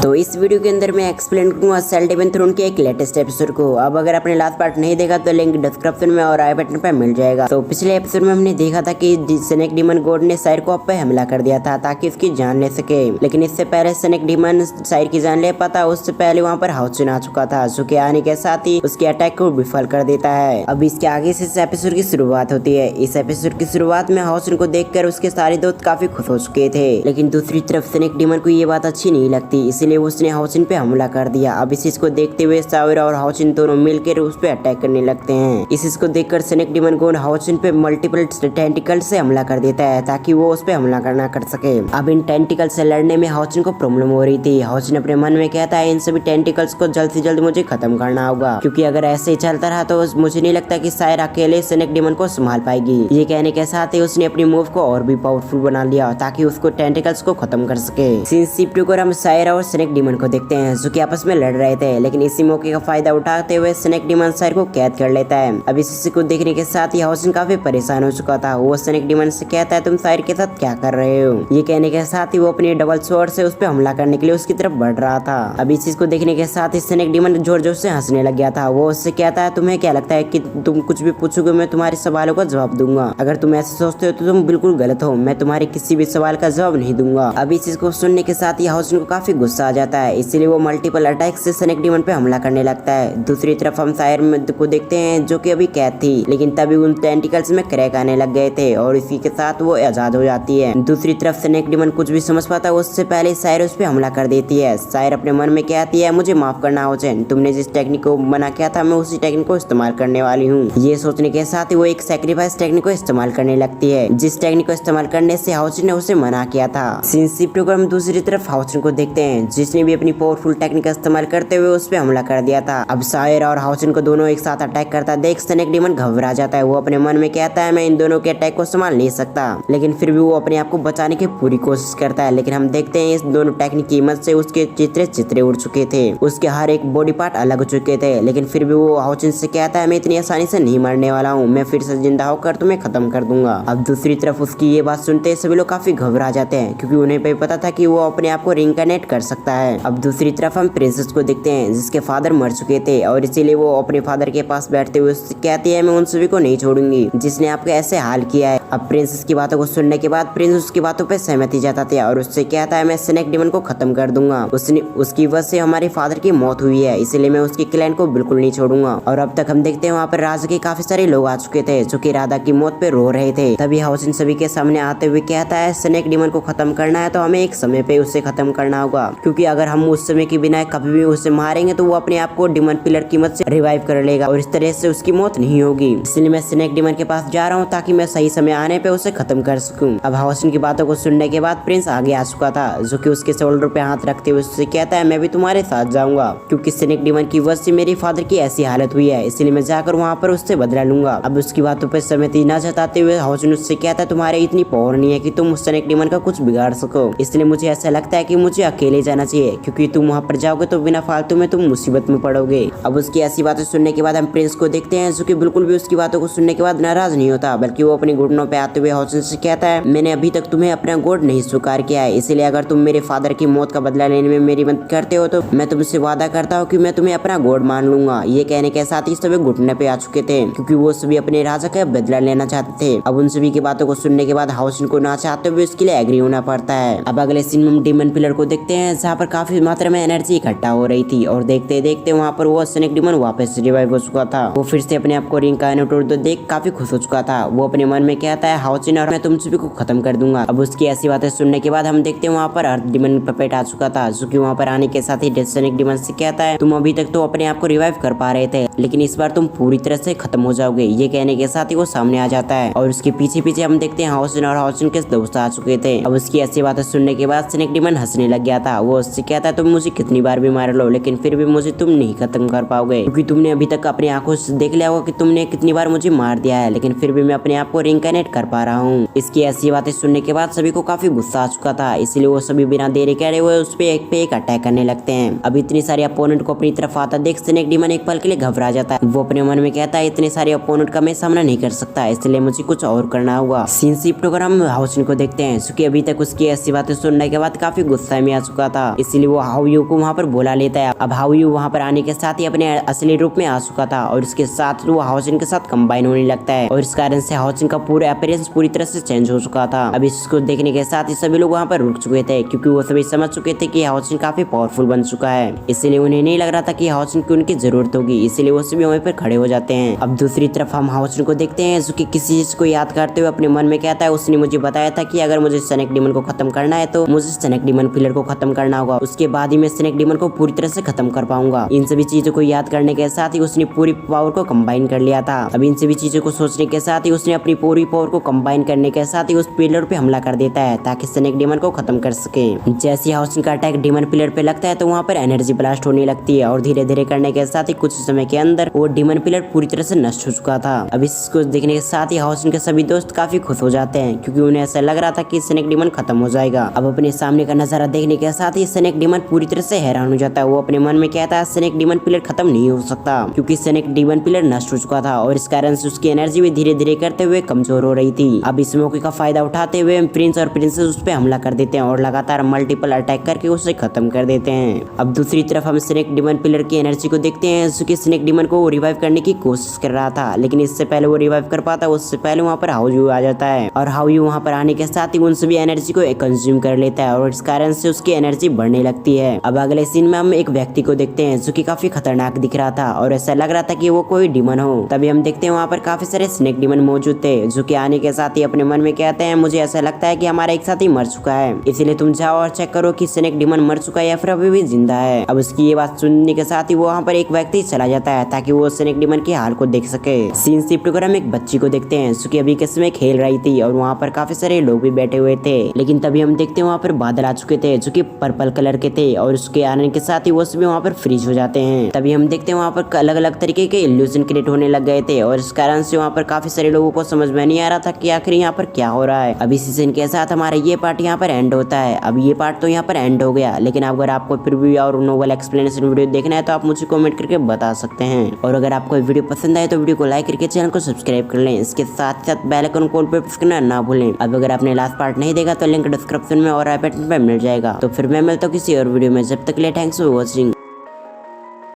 तो इस वीडियो के अंदर मैं एक्सप्लेन करूंगा सेल डिमन थ्रोन के एक लेटेस्ट एपिसोड को। अब अगर आपने लास्ट पार्ट नहीं देखा तो लिंक डिस्क्रिप्शन में और आई बटन पे मिल जाएगा। तो पिछले एपिसोड में हमने देखा था कि स्नेक डिमन गॉड ने साइर को पे हमला कर दिया था ताकि उसकी जान ले सके, लेकिन इससे पहले स्नेक डिमन साइर की जान ले पाता उससे पहले वहाँ पर हाउसिन आ चुका था, जो कि आने के साथ ही उसके अटैक को विफल कर देता है। अब इसके आगे से इस एपिसोड की शुरुआत होती है। इस एपिसोड की शुरुआत में हाउसिन को देखकर उसके सारे दोस्त काफी खुश हो चुके थे, लेकिन दूसरी तरफ स्नेक डिमन को ये बात अच्छी नहीं लगती, इसलिए उसने हाउसिन पे हमला कर दिया। अब इस चीज को देखते हुए साविरा और हाउसिन दोनों मिलकर उस पे अटैक करने लगते हैं। इस चीज को देखकर स्नेक डिमन गॉड हाउसिन पे मल्टीपल टेंटिकल से हमला कर देता है ताकि वो उस पे हमला करना कर सके। अब इन टेंटिकल से लड़ने में हाउसिन को प्रॉब्लम हो रही थी। हाउसिन अपने मन में कहता है इन सभी टेंटिकल्स को जल्द से जल्द मुझे खत्म करना होगा, क्योंकि अगर ऐसे ही चलता रहा तो मुझे नहीं लगता कि सायर अकेले स्नेक डिमन को संभाल पाएगी। ये कहने के साथ ही उसने अपनी मूव को और भी पावरफुल बना लिया ताकि उसको टेंटिकल्स को खत्म कर सके। सीन शिफ्ट होकर हम सायर और स्नेक डिमन को देखते हैं जो कि आपस में लड़ रहे थे, लेकिन इसी मौके का फायदा उठाते हुए स्नेक डिमन सायर को कैद कर लेता है। अब इसी को देखने के साथ ही हाउसिन काफी परेशान हो चुका था। वो स्नेक डिमन से कहता है तुम सायर के साथ क्या कर रहे हो। ये कहने के साथ ही वो अपनी डबल स्वॉर्ड से उस पर हमला करने के लिए उसकी तरफ बढ़ रहा था। अब इस चीज को देखने के साथ ही स्नेक डिमन जोर जोर से हंसने लग गया था। वो उससे कहता है तुम्हें क्या लगता है कि तुम कुछ भी पूछोगे मैं तुम्हारे सवालों का जवाब दूंगा। अगर तुम ऐसे सोचते हो तो तुम बिल्कुल गलत हो, मैं तुम्हारे किसी भी सवाल का जवाब नहीं दूंगा। अब इस चीज को सुनने के साथ ही हाउसिन को काफी गुस्सा आ जाता है, इसीलिए वो मल्टीपल अटैक से स्नेक डिमन पे हमला करने लगता है। दूसरी तरफ हम सायर को देखते हैं जो कि अभी कैद थी, लेकिन तभी उन टेंटिकल्स में क्रैक आने लग गए थे और इसी के साथ वो आजाद हो जाती है। दूसरी तरफ स्नेक डिमन कुछ भी समझ पाता उससे पहले सायर उस पे हमला कर देती है। सायर अपने मन में कहती है मुझे माफ करना हाउसिन, तुमने जिस टेक्निक को मना किया था मैं उसी टेक्निक को इस्तेमाल करने वाली हूँ। ये सोचने के साथ ही वो एक सैक्रिफाइस टेक्निक को इस्तेमाल करने लगती है, जिस टेक्निक को इस्तेमाल करने से हाउसिन ने उसे मना किया था। सीन शिफ्ट होकर हम दूसरी तरफ हाउसिन को देखते हैं जिसने भी अपनी पावरफुल टेक्निक का इस्तेमाल करते हुए उस पे हमला कर दिया था। अब सायर और हाउसिन को दोनों एक साथ अटैक करता देख स्नेक डिमन घबरा जाता है। वो अपने मन में कहता है मैं इन दोनों के अटैक को संभाल नहीं सकता, लेकिन फिर भी वो अपने आप को बचाने की पूरी कोशिश करता है। लेकिन हम देखते हैं इस दोनों टेक्निक की मदद से उसके चित्रे उड़ चुके थे, उसके हर एक बॉडी पार्ट अलग हो चुके थे, लेकिन फिर भी वो हाउसिन से कहता है मैं इतनी आसानी से नहीं मरने वाला हूँ, मैं फिर से जिंदा होकर तुम्हें खत्म कर दूंगा। अब दूसरी तरफ उसकी ये बात सुनते सभी लोग काफी घबरा जाते हैं, क्योंकि उन्हें भी पता था कि वो अपने आप को रिइंकार्नेट कर सकता है। अब दूसरी तरफ हम प्रिंसेस को देखते हैं जिसके फादर मर चुके थे और इसीलिए वो अपने फादर के पास बैठते हुए उससे कहती है मैं उन सभी को नहीं छोड़ूंगी जिसने आपको ऐसे हाल किया है। अब प्रिंसेस की बातों को सुनने के बाद प्रिंस उसकी बातों पे सहमति जताता है और उससे कहता है मैं स्नेक डिमन को खत्म कर दूंगा, उसकी वजह से हमारे फादर की मौत हुई है, इसीलिए मैं उसकी क्लैन को बिल्कुल नहीं छोड़ूंगा। और अब तक हम देखते हैं वहाँ पर राजा के काफी सारे लोग आ चुके थे जो कि राधा की मौत पे रो रहे थे। तभी हाउसिन सभी के सामने आते हुए कहता है स्नेक डिमन को खत्म करना है तो हमें एक समय पे उसे खत्म करना होगा, क्योंकि अगर हम उस समय के बिना कभी भी उसे मारेंगे तो वो अपने आप को डिमन पिलर की मदद से रिवाइव कर लेगा और इस तरह से उसकी मौत नहीं होगी। इसलिए मैं स्नेक डिमन के पास जा रहा हूँ ताकि मैं सही समय आने पे उसे खत्म कर सकूं। अब हाउसिन की बातों को सुनने के बाद प्रिंस आगे आ चुका था जो कि उसके शोल्डर पे हाथ रखते हुए उससे कहता है मैं भी तुम्हारे साथ जाऊंगा, क्योंकि स्नेक डिमन की वजह से मेरे फादर की ऐसी हालत हुई है, इसलिए मैं जाकर वहाँ पर उससे बदला लूंगा। अब उसकी बातों पर सहमति न जताते हुए हाउसिन उससे कहता है तुम्हारे इतनी पावर नहीं है कि तुम उस स्नेक डिमन का कुछ बिगाड़ सको, इसलिए मुझे ऐसा लगता है कि मुझे अकेले जाना चाहिए, क्योंकि तुम वहाँ पर जाओगे तो बिना फालतू में तुम मुसीबत में पड़ोगे। अब उसकी ऐसी बातें सुनने के बाद हम प्रिंस को देखते हैं जो कि बिल्कुल भी उसकी बातों को सुनने के बाद नाराज नहीं होता, बल्कि वो अपने घुटनों पे आते हुए हाउसिन से कहता है मैंने अभी तक तुम्हें अपना गॉड नहीं स्वीकार किया है, इसलिए अगर तुम मेरे फादर की मौत का बदला लेने में मेरी मदद करते हो तो मैं तुमसे वादा करता हूँ कि मैं तुम्हें अपना गॉड मान लूंगा। ये कहने के साथ ही सभी घुटने पे आ चुके थे, क्योंकि वो सभी अपने राजा का बदला लेना चाहते थे। अब उन सभी की बातों को सुनने के बाद हाउसिन को ना चाहते हुए उसके लिए एग्री होना पड़ता है। अब अगले सीन में डिमन पिलर को देखते हैं जहाँ पर काफी मात्रा में एनर्जी इकट्ठा हो रही थी और देखते देखते वहाँ पर वो स्नेक डिमन वापस रिवाइव हो चुका था। वो फिर से अपने आप को रिइंकार्नेट देख काफी खुश हो चुका था। वो अपने मन में कहता है हाउसिन और मैं तुम सभी को खत्म कर दूंगा। अब उसकी ऐसी बातें सुनने के बाद हम देखते हैं वहाँ पर अर्थ डिमन पपेट आ चुका था, जो कि वहाँ पर आने के साथ ही स्नेक डिमन से कहता है तुम अभी तक तो अपने आप को रिवाइव कर पा रहे थे, लेकिन इस बार तुम पूरी तरह से खत्म हो जाओगे। ये कहने के साथ ही वो सामने आ जाता है और उसके पीछे पीछे हम देखते हैं हाउसिन और हाउसिन के दोस्त आ चुके थे। अब उसकी ऐसी बातें सुनने के बाद स्नेक डिमन हंसने लग गया था। वो उससे कहता है तुम मुझे कितनी बार भी मार लो, लेकिन फिर भी मुझे तुम नहीं खत्म कर पाओगे, क्योंकि तुमने अभी तक अपनी आंखों से देख लिया होगा कि तुमने कितनी बार मुझे मार दिया है, लेकिन फिर भी मैं अपने आप को रिइंकार्नेट कोऑर्डिनेट कर पा रहा हूँ। इसकी ऐसी बातें सुनने के बाद सभी को काफी गुस्सा आ चुका था, इसलिए वो सभी बिना देरी करे हुए उस पे एक अटैक करने लगते हैं। अब इतनी सारे अपोनेंट को अपनी तरफ आता देख स्नेक डीमन एक पल के लिए घबरा जाता है। वो अपने मन में कहता है इतने सारे अपोनेंट का मैं सामना नहीं कर सकता, इसलिए मुझे कुछ और करना होगा। सीन शिफ्ट होकर हम हाउसिन को देखते हैं, क्योंकि अभी तक उसकी ऐसी बातें सुनने के बाद काफी गुस्सा में आ चुका था, इसलिए वो हाउयू को वहाँ पर बुला लेता है। अब हाउयू वहाँ पर आने के साथ ही अपने असली रूप में आ चुका था और उसके साथ वो हाउसिन के साथ कंबाइन होने लगता है और इस कारण से हाउसिन का पूरा अपीयरेंस पूरी तरह से चेंज हो चुका था। अब इसको देखने के साथ ही सभी लोग वहाँ पर रुक चुके थे, क्योंकि वो सभी समझ चुके थे कि हाउसिन काफी पावरफुल बन चुका है, इसलिए उन्हें नहीं लग रहा था कि हाउसिन की उनकी जरूरत होगी, इसलिए वो सभी वहीं पर खड़े हो जाते हैं। अब दूसरी तरफ हम हाउसिन को देखते हैं, जो कि किसी चीज को याद करते हुए अपने मन में कहता है उसने मुझे बताया था कि अगर मुझे स्नेक डीमन को खत्म करना है तो मुझे स्नेक डीमन पिलर को खत्म करना होगा, उसके बाद ही मैं स्नेक डीमन को पूरी तरह से खत्म कर पाऊंगा। इन सभी चीजों को याद करने के साथ ही उसने पूरी पावर को कंबाइन कर लिया था। अब इन सभी चीजों को सोचने के साथ ही उसने अपनी पूरी पावर को कंबाइन करने के साथ ही उस पिलर पे हमला कर देता है ताकि स्नेक डीमन को खत्म कर सके। जैसे ही हाउसिन का अटैक डीमन पिलर पे लगता है तो वहाँ पर एनर्जी ब्लास्ट होने लगती है और धीरे धीरे करने के साथ ही कुछ समय के अंदर वो डीमन पिलर पूरी तरह से नष्ट हो चुका था। अब इसको देखने के साथ ही हाउसिन के सभी दोस्त काफी खुश हो जाते हैं, क्योंकि उन्हें ऐसा लग रहा था कि स्नेक डीमन खत्म हो जाएगा। अब अपने सामने का नजारा देखने के साथ ही स्नेक डीमन पूरी तरह से हैरान हो जाता है। वो अपने मन में कहता है स्नेक डीमन पिलर खत्म नहीं हो सकता, क्योंकि स्नेक डीमन पिलर नष्ट हो चुका था और इस कारण से उसकी एनर्जी भी धीरे धीरे करते हुए कमजोर हो रही थी। अब इस मौके का फायदा उठाते हुए प्रिंस और प्रिंसेस उस पर हमला कर देते हैं और लगातार मल्टीपल अटैक करके उसे खत्म कर देते हैं। अब दूसरी तरफ हम स्नेक डीमन पिलर की एनर्जी को देखते हैं, जो कि स्नेक डीमन को रिवाइव करने की कोशिश कर रहा था, लेकिन इससे पहले वो रिवाइव कर पाता उससे पहले वहाँ पर हाउयू आ जाता है और हाउयू वहाँ पर आने के साथ ही उन सभी एनर्जी को कंज्यूम कर लेता है और इस कारण से उसकी एनर्जी बढ़ने लगती है। अब अगले सीन में हम एक व्यक्ति को देखते हैं जो कि काफी खतरनाक दिख रहा था और ऐसा लग रहा था कि वो कोई डीमन हो। तभी हम देखते हैं वहाँ पर काफी सारे स्नेक डीमन मौजूद थे, जो कि आने के साथ ही अपने मन में कहते हैं मुझे ऐसा लगता है कि हमारा एक साथी मर चुका है, इसलिए तुम जाओ और चेक करो कि स्नेक डीमन मर चुका है या फिर अभी भी जिंदा है। अब उसकी ये बात सुनने के साथ ही वो वहाँ पर एक व्यक्ति चला जाता है ताकि वो स्नेक डीमन के हाल को देख सके। सीन शिफ्ट होकर हम एक बच्ची को देखते हैं जो कि अभी के समय खेल रही थी और वहाँ पर काफी सारे लोग भी बैठे हुए थे, लेकिन तभी हम देखते हैं वहाँ पर बादल आ चुके थे जो कि पर्पल कलर के थे और उसके आने के साथ ही वो सभी वहाँ पर फ्रीज हो जाते हैं। तभी हम देखते हैं वहाँ पर अलग अलग तरीके के इल्यूजन क्रिएट होने लग गए थे और इस कारण से वहाँ पर काफी सारे लोगों को समझ में नहीं आ रहा था कि आखिर यहाँ पर क्या हो रहा है। अभी सीजन के साथ हमारा ये पार्ट यहाँ पर एंड होता है। अब ये पार्ट तो यहाँ पर एंड हो गया, लेकिन अगर आपको प्रीव्यू और नोवेल एक्सप्लेनेशन वीडियो देखना है तो आप मुझे कमेंट करके बता सकते हैं। और अगर आपको वीडियो पसंद आए तो वीडियो को लाइक करके चैनल को सब्सक्राइब कर लें, इसके साथ साथ बेल आइकन को ऑल पे प्रेस करना ना भूलें। अब अगर आपने लास्ट पार्ट नहीं देखा तो लिंक डिस्क्रिप्शन में और आई बटन पर मिल जाएगा। तो फिर मैं मिलता हूँ किसी और वीडियो में, जब तक के लिए थैंक्स फॉर वॉचिंग।